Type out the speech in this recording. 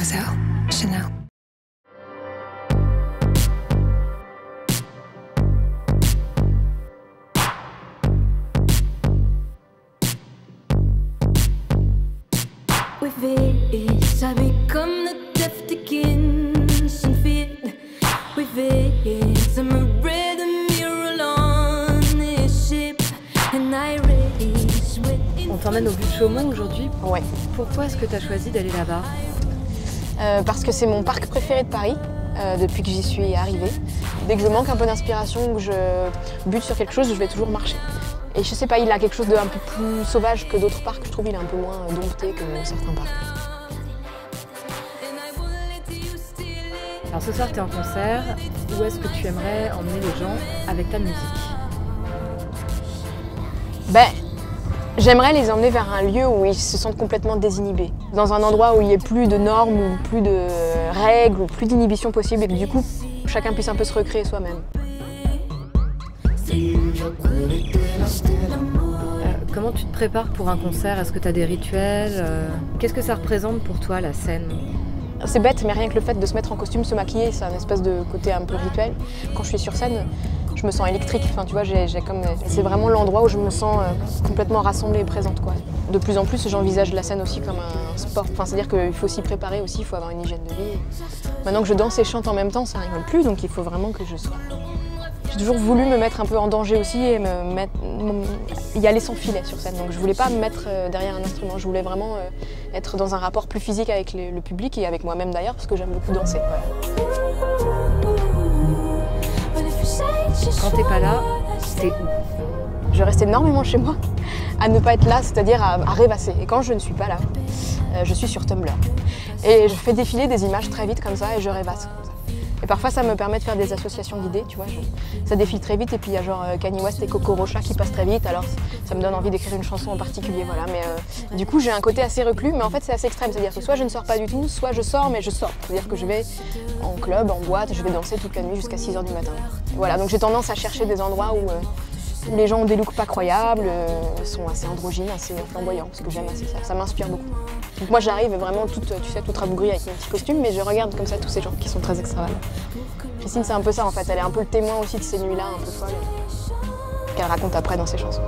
Mademoiselle Chanel. I become the death against and fear. With it, I'm a rhythm mural on this ship, and I race with. On t'emmène au but de Chaumont aujourd'hui. Ouais. Pourquoi est-ce que tu as choisi d'aller là-bas? Parce que c'est mon parc préféré de Paris, depuis que j'y suis arrivée. Dès que je manque un peu d'inspiration ou que je bute sur quelque chose, je vais toujours marcher. Et je sais pas, il a quelque chose d'un peu plus sauvage que d'autres parcs. Je trouve qu'il est un peu moins dompté que certains parcs. Alors ce soir tu es en concert, où est-ce que tu aimerais emmener les gens avec ta musique? Ben, j'aimerais les emmener vers un lieu où ils se sentent complètement désinhibés. Dans un endroit où il n'y ait plus de normes, ou plus de règles, ou plus d'inhibition possible et que du coup, chacun puisse un peu se recréer soi-même. Comment tu te prépares pour un concert? Est-ce que tu as des rituels? Qu'est-ce que ça représente pour toi la scène? C'est bête, mais rien que le fait de se mettre en costume, se maquiller, c'est un espèce de côté un peu rituel. Quand je suis sur scène, je me sens électrique. Enfin, tu vois, c'est vraiment l'endroit où je me sens complètement rassemblée et présente, quoi. De plus en plus, j'envisage la scène aussi comme un sport. Enfin, c'est-à-dire qu'il faut s'y préparer aussi, il faut avoir une hygiène de vie. Maintenant que je danse et chante en même temps, ça ne rigole plus, donc il faut vraiment que je sois... J'ai toujours voulu me mettre un peu en danger aussi et y aller sans filet sur scène. Donc je voulais pas me mettre derrière un instrument, je voulais vraiment être dans un rapport plus physique avec le public et avec moi-même d'ailleurs, parce que j'aime beaucoup danser. Voilà. Quand t'es pas là, t'es où? Je reste énormément chez moi, à ne pas être là, c'est-à-dire à rêvasser. Et quand je ne suis pas là, je suis sur Tumblr. Et je fais défiler des images très vite comme ça et je rêvasse. Et parfois ça me permet de faire des associations d'idées, tu vois. Ça défile très vite et puis il y a genre Kanye West et Coco Rocha qui passent très vite, alors ça me donne envie d'écrire une chanson en particulier, voilà. Mais du coup j'ai un côté assez reclus, mais en fait c'est assez extrême, c'est-à-dire que soit je ne sors pas du tout, soit je sors mais je sors. C'est-à-dire que je vais en club, en boîte, je vais danser toute la nuit jusqu'à 6 h du matin. Et voilà, donc j'ai tendance à chercher des endroits où les gens ont des looks pas croyables, sont assez androgynes, assez flamboyants, parce que j'aime assez ça, ça m'inspire beaucoup. Donc moi j'arrive vraiment toute rabougrie avec mon petit costume, mais je regarde comme ça tous ces gens qui sont très extravagants. Christine c'est un peu ça en fait, elle est un peu le témoin aussi de ces nuits-là un peu folles, qu'elle raconte après dans ses chansons.